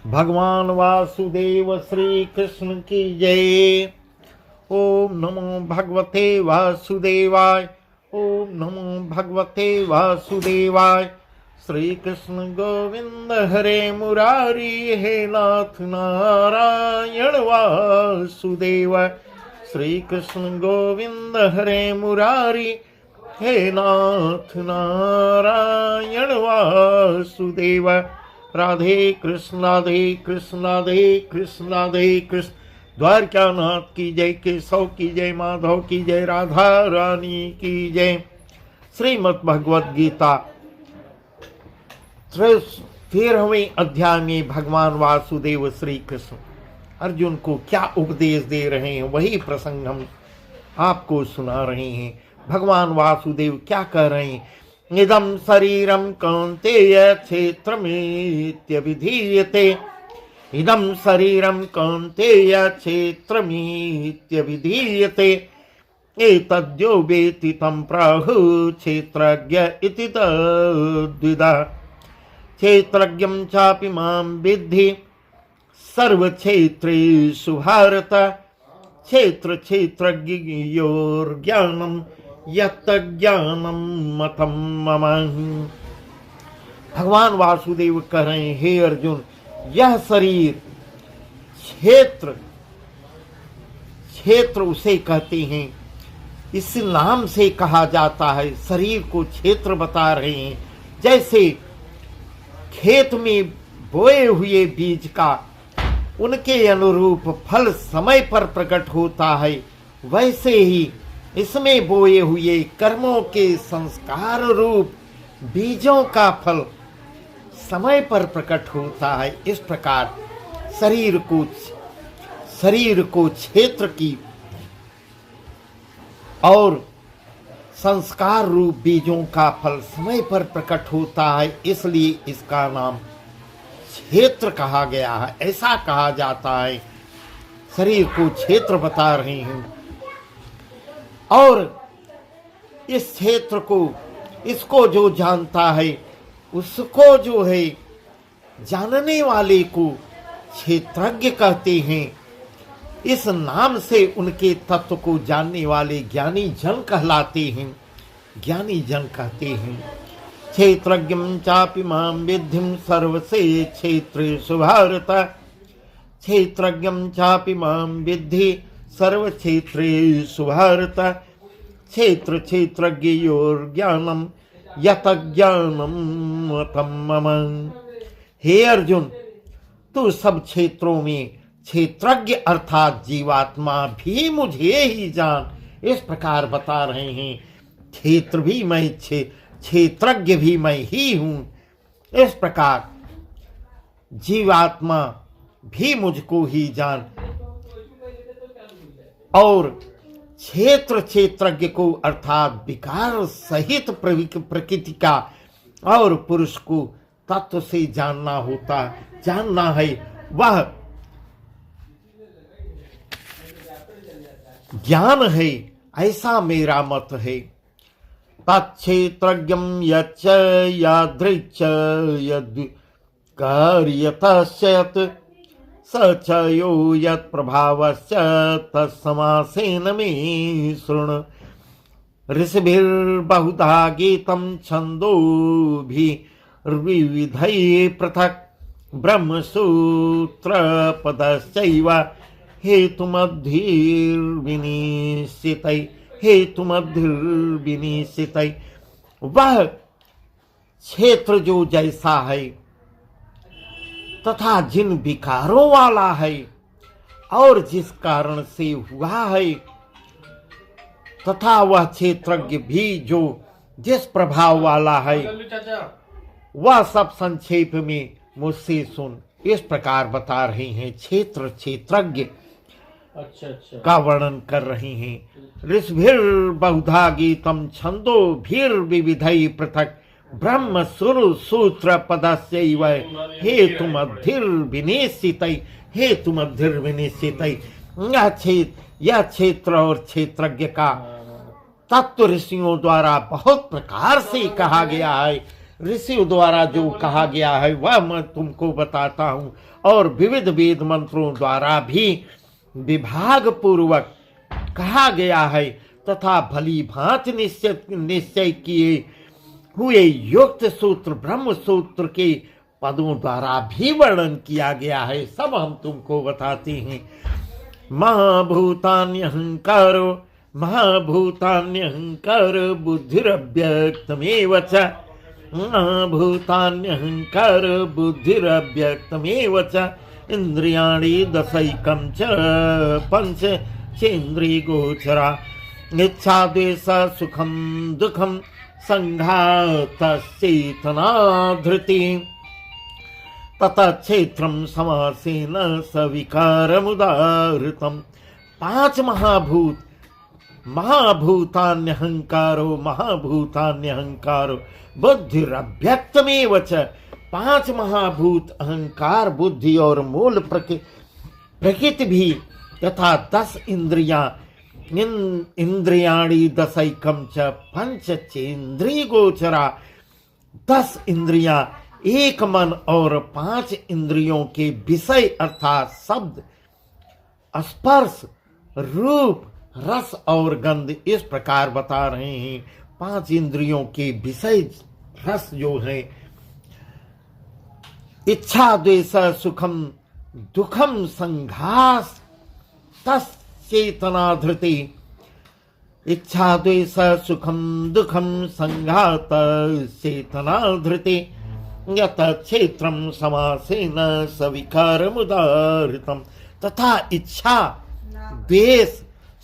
भगवान वासुदेव श्री कृष्ण की जय। ओम नमो भगवते वासुदेवाय। ओम नमो भगवते वासुदेवाय। श्री कृष्ण गोविंद हरे मुरारी, हे नाथ नारायण वासुदेव। श्री कृष्ण गोविंद हरे मुरारी, हे नाथ नारायण वासुदेव। राधे कृष्ण राधे कृष्ण राधे कृष्ण राधे कृष्ण। द्वारकानाथ की जय, केशव की जय, माधव की जय, राधा रानी की जय। श्रीमद् भगवद गीता 13वें अध्याय में भगवान वासुदेव श्री कृष्ण अर्जुन को क्या उपदेश दे रहे हैं, वही प्रसंग हम आपको सुना रहे हैं। भगवान वासुदेव क्या कह रहे हैं? इदं शरीरं कौन्तेय क्षेत्रमित्यभिधीयते। इदं शरीरं कौन्तेय क्षेत्रमित्यभिधीयते। एतद्यो वेत्ति तं प्राहुः क्षेत्रज्ञ इति तद्विदः। क्षेत्रज्ञं चापि मां विद्धि सर्वक्षेत्रेषु भारत। क्षेत्र क्षेत्रज्ञयोर्ज्ञानं यत्ज्ञानं मतं मम। भगवान वासुदेव कह रहे हैं, हे अर्जुन, यह शरीर क्षेत्र क्षेत्र उसे कहते हैं, इस नाम से कहा जाता है। शरीर को क्षेत्र बता रहे हैं। जैसे खेत में बोए हुए बीज का उनके अनुरूप फल समय पर प्रकट होता है, वैसे ही इसमें बोए हुए कर्मों के संस्कार रूप बीजों का फल समय पर प्रकट होता है। इस प्रकार शरीर को क्षेत्र की और संस्कार रूप बीजों का फल समय पर प्रकट होता है, इसलिए इसका नाम क्षेत्र कहा गया है। ऐसा कहा जाता है। शरीर को क्षेत्र बता रहे हैं और इस क्षेत्र को, इसको जो जानता है, उसको जो है जानने वाले को क्षेत्रज्ञ कहते हैं। इस नाम से उनके तत्व को जानने वाले ज्ञानी जन कहलाते हैं, ज्ञानी जन कहते हैं। क्षेत्रज्ञं चापि मां विद्धिं सर्वसे क्षेत्रेषु भारत। क्षेत्रज्ञं चापि मां विद्धि सर्वक्षेत्रेषु भारत। क्षेत्र क्षेत्रज्ञयोर्ज्ञानं यतज्ञानं मतं मम। हे अर्जुन, तू सब क्षेत्रों में क्षेत्रज्ञ अर्थात जीवात्मा भी मुझे ही जान। इस प्रकार बता रहे हैं। क्षेत्र भी मैं, क्षेत्रज्ञ भी मैं ही हूं। इस प्रकार जीवात्मा भी मुझको ही जान। और क्षेत्र क्षेत्रज्ञ को अर्थात विकार सहित प्रकृति का और पुरुष को तत्व से जानना है। वह ज्ञान है, ऐसा मेरा मत है। तत्क्षेत्रज्ञं यच्च यादृच्च यद्कार्यतश्च स च यो यत्प्रभावश्च तत्समासेन मे शृणु। ऋषिभिर्बहुधा गीतं छन्दोभिर्विविधैः पृथक्। ब्रह्मसूत्रपदश्चैव हेतुमद्भिर्विनिश्चितैः। वह क्षेत्र जो जैसा है तथा जिन विकारों वाला है और जिस कारण से हुआ है, तथा वह क्षेत्रज्ञ भी जो जिस प्रभाव वाला है, वह सब संक्षेप में मुझसे सुन। इस प्रकार बता रहे हैं। क्षेत्र क्षेत्रज्ञ का वर्णन कर रहे हैं। ऋषिभिर्बहुधा गीतं छन्दोभिर्विविधैः पृथक्। ब्रह्म सूत्र पदस्यैव हेतुमद्भिर्विनिश्चितैः। यह क्षेत्र और क्षेत्रज्ञ का तत्व ऋषियों द्वारा बहुत प्रकार से कहा गया है। ऋषियों द्वारा जो कहा गया है वह मैं तुमको बताता हूँ, और विविध वेद मंत्रों द्वारा भी विभाग पूर्वक कहा गया है तथा भली भांति निश्चय किए हुए युक्त सूत्र ब्रह्म सूत्र के पदों द्वारा भी वर्णन किया गया है। सब हम तुमको बताते हैं। महाभूतान्यहंकारो महाभूतान्यहंकार बुद्धिरव्यक्तमेव च महाभूतान्यहंकार बुद्धिरव्यक्तमेव च इंद्रियाणि दशैकं च पंच चेन्द्रियगोचरा इच्छा द्वेष सुखम दुखम संघातश्चेतना धृति तथा क्षेत्रम समासेन सविकारमुदाहृतम्। पांच महाभूतान्यहंकारो महाभूतान्यहंकारो बुद्धिरव्यक्तमेव च। पांच महाभूत अहंकार, बुद्धि और मूल प्रकृति भी तथा 10 इंद्रियां इंद्रियाणि दशैकं च पंच चेन्द्रिय गोचरा। 10 इंद्रियां, एक मन और 5 इंद्रियों के विषय अर्थात शब्द, स्पर्श, रूप, रस और गंध इस प्रकार बता रहे हैं। 5 इंद्रियों के विषय रस जो है इच्छा द्वेष सुखम दुखम संघास तश्चेतना धृति। इच्छा द्वेष सुखम दुखम संघात चेतना धृति यत क्षेत्रम समासेन सविकारमुदाहृतम्। तथा इच्छा द्वेष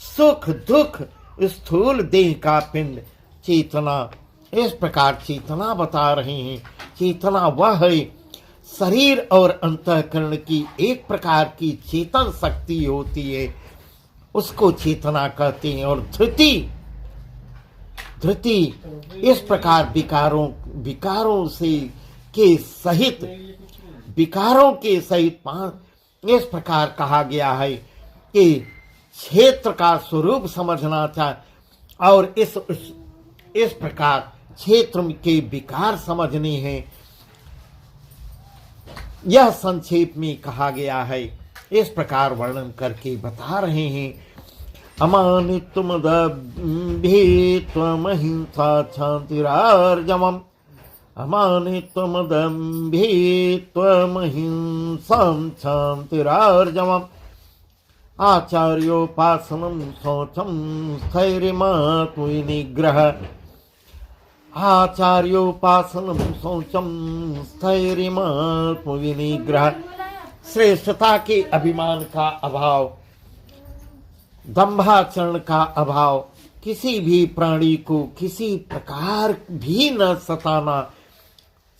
सुख दुख स्थूल देह का पिंड चेतना, इस प्रकार चेतना बता रहे हैं। चेतना वह है शरीर और अंतःकरण की एक प्रकार की चेतन शक्ति होती है, उसको चेतना कहते हैं। और धृति इस प्रकार विकारों के सहित 5 इस प्रकार कहा गया है कि क्षेत्र का स्वरूप समझना था और इस प्रकार क्षेत्र के विकार समझने हैं। यह संक्षेप में कहा गया है, इस प्रकार वर्णन करके बता रहे हैं। अमानित्वमदम्भित्वमहिंसा क्षान्तिरार्जवम् अमानित्वमदम्भित्वमहिंसां क्षान्तिरार्जवम् आचार्योपासनं शौचं स्थैर्यमात्मविनिग्रह आचार्योपासनं शौचं स्थैर्यमात्मविनिग्रह। श्रेष्ठता के अभिमान का अभाव, दंभाचरण का अभाव, किसी भी प्राणी को किसी प्रकार भी न सताना,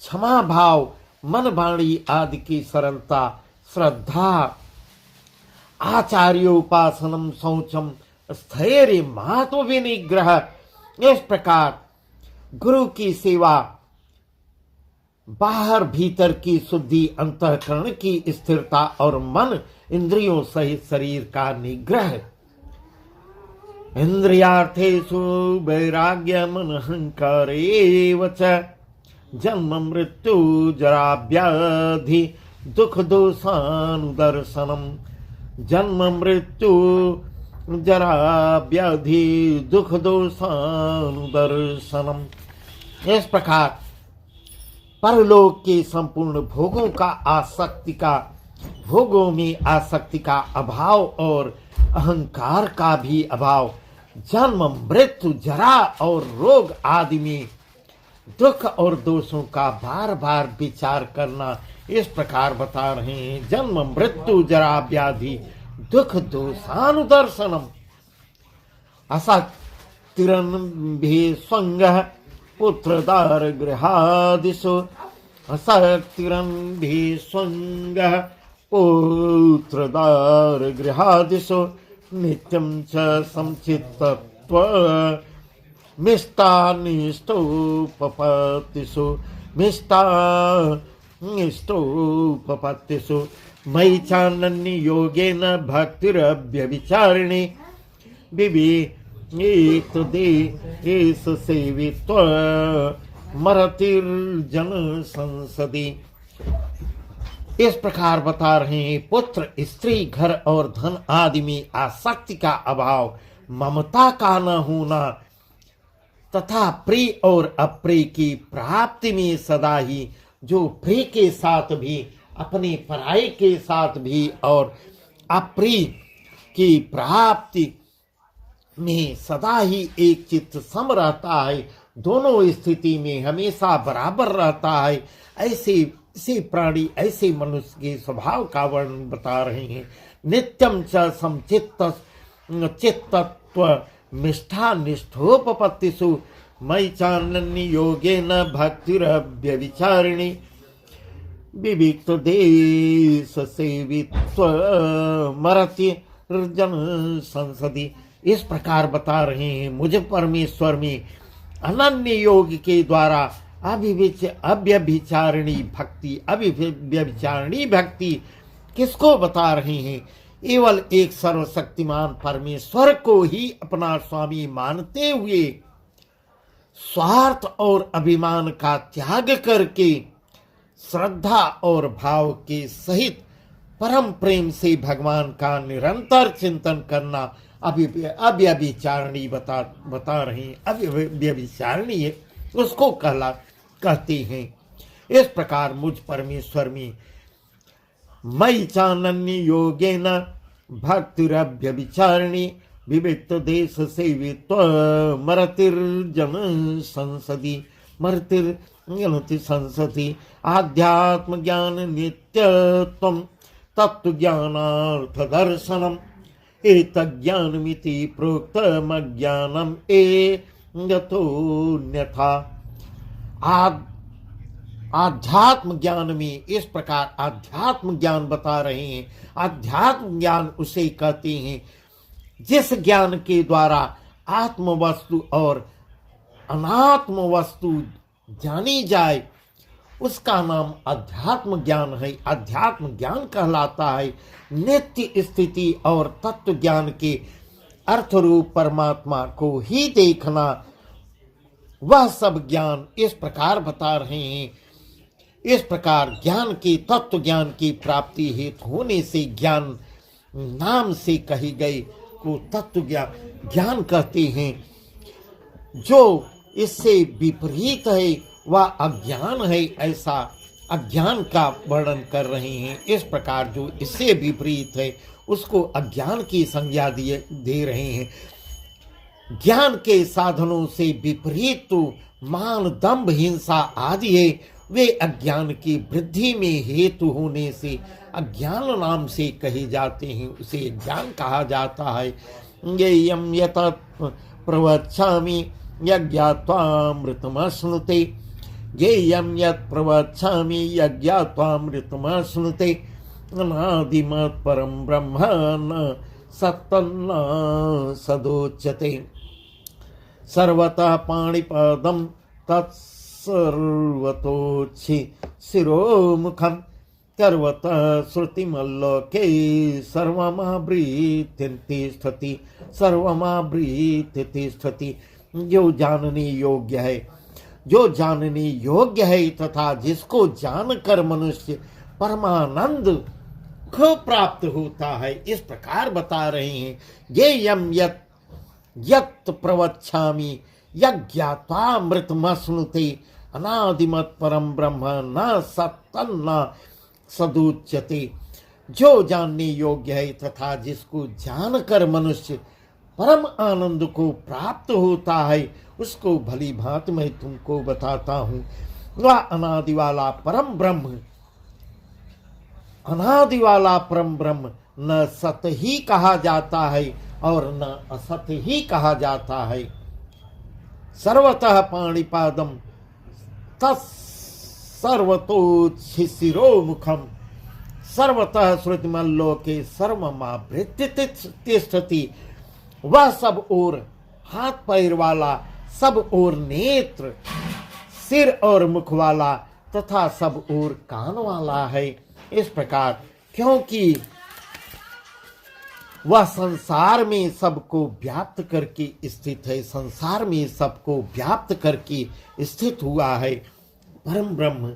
क्षमा भाव, मन वाणी आदि की सरलता, श्रद्धा, आचार्योपासनम शौचम स्थैर्य महत्व विनिग्रह। इस प्रकार गुरु की सेवा, बाहर भीतर की शुद्धि, अंतःकरण की स्थिरता और मन इंद्रियों सहित शरीर का निग्रह। इंद्रियार्थेषु वैराग्यमनहंकारेव च जन्म मृत्यु जरा व्याधि दुख दोषानुदर्शनम् जन्म मृत्यु जरा व्याधि दुख दोषानुदर्शनम्। इस प्रकार परलोक के संपूर्ण भोगों में आसक्ति का अभाव और अहंकार का भी अभाव, जन्म मृत्यु जरा और रोग आदि में दुख और दोषों का बार बार विचार करना, इस प्रकार बता रहे हैं। जन्म मृत्यु जरा व्याधि दुख दोषानुदर्शनम् असक्तिरन्भि स्वंगः पुत्रदार गृहादिषु असक्तिरन्भि स्वंगः पुत्रदार गृहादिषु नित्यं च संचित्तत्व मिष्टानिष्टोपपत्तिषु मयि चानन्य योगेन भक्तिरव्यभिचारिणी विवेक सेवित्व मरतिर्जन संसदी। इस प्रकार बता रहे हैं, पुत्र, स्त्री, घर और धन आदि में आसक्ति का अभाव, ममता का न होना तथा प्रिय और अप्रिय की प्राप्ति में सदा ही, जो प्रिय के साथ भी, अपने पराये के साथ भी और अप्रिय की प्राप्ति में सदा ही एक चित्त सम रहता है, दोनों स्थिति में हमेशा बराबर रहता है। ऐसे प्राणी, ऐसे मनुष्य के स्वभाव का वर्णन बता रहे हैं। नित्यम च समचित्त चित्तत्व निष्ठा निष्ठोपपत्तिषु मयि चानन्य योगेन भक्तिरव्यभिचारिणी विविक्त देश सेवित्व मरतिर्जन संसदी। इस प्रकार बता रहे हैं, मुझे परमेश्वर में अनन्य योग के द्वारा अव्यभिचारिणी भक्ति, अव्यभिचारिणी भक्ति किसको बता रहे हैं? केवल एक सर्वशक्तिमान परमेश्वर को ही अपना स्वामी मानते हुए स्वार्थ और अभिमान का त्याग करके श्रद्धा और भाव के सहित परम प्रेम से भगवान का निरंतर चिंतन करना अव्यभिचारिणी बता रहे हैं। अव्यभिचारिणी उसको कहते हैं। इस प्रकार मुझ परमेश्वर में मयि चानन्य योगेन भक्तिरव्यभिचारिणी विविक्त देश सेवित्व मरतिर्जन संसदी। मरतिर्जन संसदी आध्यात्म ज्ञान नित्यत्वं तत्व ज्ञानार्थ दर्शनम एतज्ज्ञानमिति प्रोक्तमज्ञानम यतोऽन्यथा। आध्यात्म ज्ञान में इस प्रकार आध्यात्म ज्ञान बता रहे हैं। आध्यात्म ज्ञान उसे कहते हैं जिस ज्ञान के द्वारा आत्म वस्तु और अनात्म वस्तु जानी जाए, उसका नाम अध्यात्म ज्ञान है। अध्यात्म ज्ञान कहलाता है नित्य स्थिति और तत्व ज्ञान के अर्थ रूप परमात्मा को ही देखना। वह सब ज्ञान इस प्रकार बता रहे हैं। इस प्रकार ज्ञान के तत्व ज्ञान की प्राप्ति हेतु होने से ज्ञान नाम से कही गई को तत्व ज्ञान कहते हैं। जो इससे विपरीत है वह अज्ञान है, ऐसा अज्ञान का वर्णन कर रहे हैं। इस प्रकार जो इससे विपरीत है उसको अज्ञान की संज्ञा दे रहे हैं। ज्ञान के साधनों से विपरीत तो मान, दंभ, हिंसा आदि है, वे अज्ञान की वृद्धि में हेतु होने से अज्ञान नाम से कहे जाते हैं, उसे ज्ञान कहा जाता है। ये यम यत प्रवक्ष्यामि यज्ञात्वामृतमश्नुते, ये यम यत प्रवक्ष्यामि यज्ञात्वामृतमश्नुते, अनादिमत् परं ब्रह्म न सत्तन्न सदोच्यते। सर्वतः पाणिपादं तत्सर्वतोच्छि शिरोमुखं, सर्वतः श्रुतिमल्लोके सर्वमावृत्य तिष्ठति, सर्वमावृत्य तिष्ठति। जो जानने योग्य है, जो जानने योग्य है तथा जिसको जानकर मनुष्य परमानंद को प्राप्त होता है, इस प्रकार बता रहे हैं। ये यम यत् प्रवक्ष्यामि यज्ञात्वामृतमश्नुते, अनादिमत् परं ब्रह्म न सत्तन्न सदुच्यते। जो जानने योग्य है तथा जिसको जानकर मनुष्य परम आनंद को प्राप्त होता है, उसको भली भांति मैं तुमको बताता हूँ। वह अनादि वाला परम ब्रह्म, अनादि वाला परम ब्रह्म न सत ही कहा जाता है और न असत ही कहा जाता है। सर्वतः पाणिपादम तत्सर्वतोच्छिशिरोमुखम, सर्वतः श्रुतिमल्लोके सर्वमावृत्य तिष्ठति। वह सब ओर हाथ पैर वाला, सब ओर नेत्र, सिर और मुख वाला तथा सब ओर कान वाला है। इस प्रकार क्योंकि वह संसार में सबको व्याप्त करके स्थित है, संसार में सबको व्याप्त करके स्थित हुआ है। परम ब्रह्म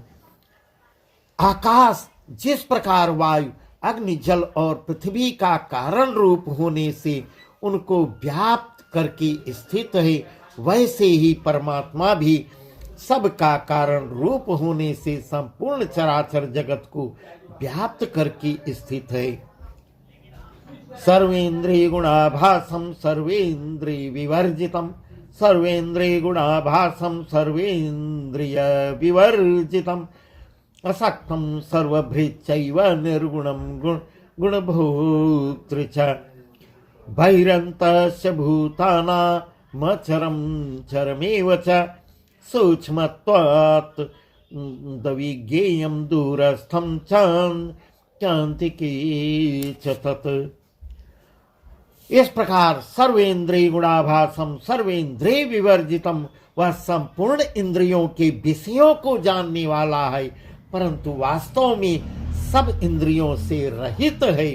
आकाश जिस प्रकार वायु, अग्नि, जल और पृथ्वी का कारण रूप होने से उनको व्याप्त करके स्थित है, वैसे ही परमात्मा भी सबका कारण रूप होने से संपूर्ण चराचर जगत को व्याप्त करके स्थित है। सर्वेन्द्रिय गुणाभासम सर्वेन्द्रिय विवर्जितम, सर्वेन्द्रिय गुणाभासम सर्वेन्द्रिय विवर्जितम, असक्तम सर्वभृच्चैव निर्गुणं गुणभोक्तृ च, बहिरन्तस्य भूतानामचरं चरमेव च, सूक्ष्मत्वात् दविज्ञेयं दूरस्थं चान्तिके च तत्। इस प्रकार सर्वेन्द्रिय गुणाभासम सर्वेन्द्रिय विवर्जितम, वह संपूर्ण इंद्रियों के विषयों को जानने वाला है, परंतु वास्तव में सब इंद्रियों से रहित है।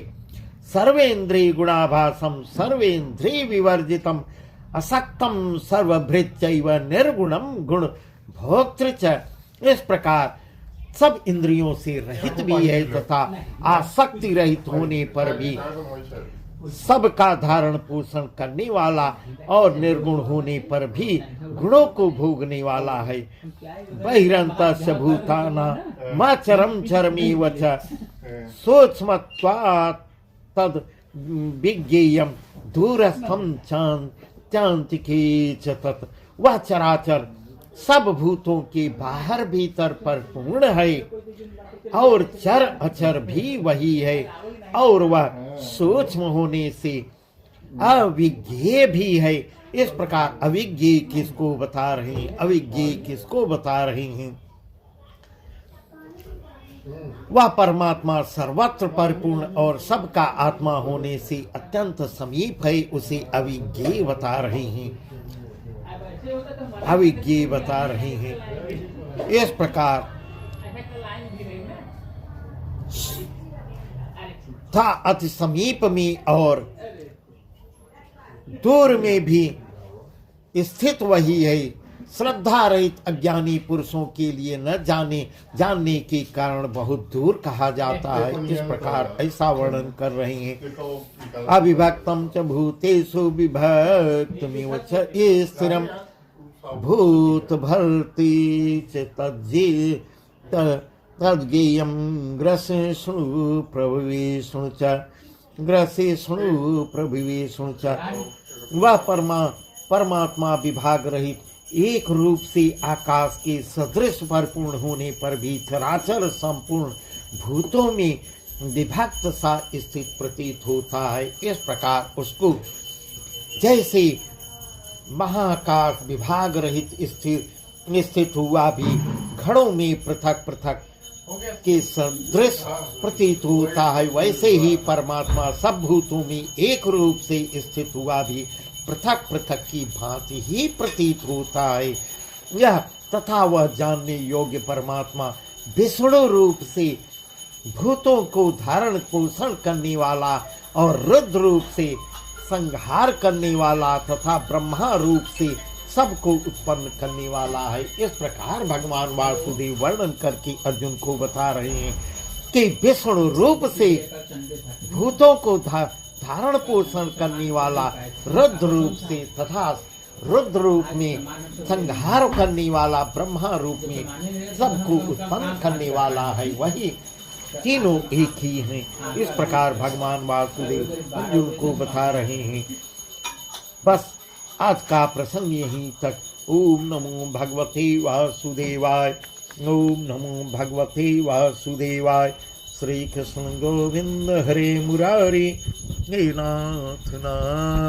सर्वेन्द्रिय गुणाभासम सर्वेन्द्रिय विवर्जितम, असक्तम सर्वभृच्चैव निर्गुणम गुण भोक्तृ च। इस प्रकार सब इंद्रियों से रहित भी है तथा आसक्ति रहित होने पर भी सबका धारण पोषण करने वाला और निर्गुण होने पर भी गुणों को भोगने वाला है। बहिरन्तस्य भूतानामचरं चरमेव च, सूक्ष्मत्वात् तद् विज्ञेयं दूरस्थं चान्तिके च तत्। वह चराचर सब भूतों के बाहर भीतर पर पूर्ण है और चर अचर भी वही है, और वह सूक्ष्म होने से अविज्ञेय भी है। इस प्रकार अविज्ञेय किसको बता रहे हैं, अविज्ञेय किसको बता रहे हैं? वह परमात्मा सर्वत्र परिपूर्ण और सबका आत्मा होने से अत्यंत समीप है, उसे अविज्ञेय बता रहे हैं, अविज्ञेय बता रहे हैं। इस प्रकार था अति समीप में और दूर में भी स्थित वही है। श्रद्धा रहित अज्ञानी पुरुषों के लिए न जानने के कारण बहुत दूर कहा जाता है। इस प्रकार ऐसा वर्णन कर रहे हैं। अविभक्तम च भूतेषु विभक्तमेव च स्थिरम भूत भर्ति च तज्ज्ञेयं ग्रसेषु प्रभवेषु च, ग्रसेषु प्रभवेषु च। वह परमात्मा विभाग रहित एक रूप से आकाश के सदृश परिपूर्ण होने पर भी चराचर संपूर्ण भूतों में विभक्त सा स्थित प्रतीत होता है। इस प्रकार उसको जैसे महाकाश विभाग रहित स्थित हुआ भी घड़ों में पृथक पृथक के सदृश प्रतीत होता है, वैसे ही परमात्मा सब भूतों में एक रूप से स्थित हुआ भी पृथक पृथक की भांति ही प्रतीत होता है। यह तथा वह जानने योग्य परमात्मा विष्णु रूप से भूतों को धारण पोषण करने वाला और रुद्र रूप से संहार करने वाला तथा ब्रह्मा रूप से सबको उत्पन्न करने वाला है। इस प्रकार भगवान वासुदेव वर्णन करके अर्जुन को बता रहे हैं कि विष्णु रूप से भूतों को धारण पोषण करने वाला, रुद्र रूप से तथा रुद्र रूप में संहार करने वाला, ब्रह्मा रूप में सबको उत्पन्न करने वाला है, वही तीनों एक ही हैं। इस प्रकार भगवान वासुदेव अर्जुन को बता रहे हैं। बस आज का प्रसंग यहीं तक। ओम नमो भगवते वासुदेवाय, ओम नमो भगवते वासुदेवाय। श्री कृष्ण गोविंद हरे मुरारी, हे नाथ नाथ।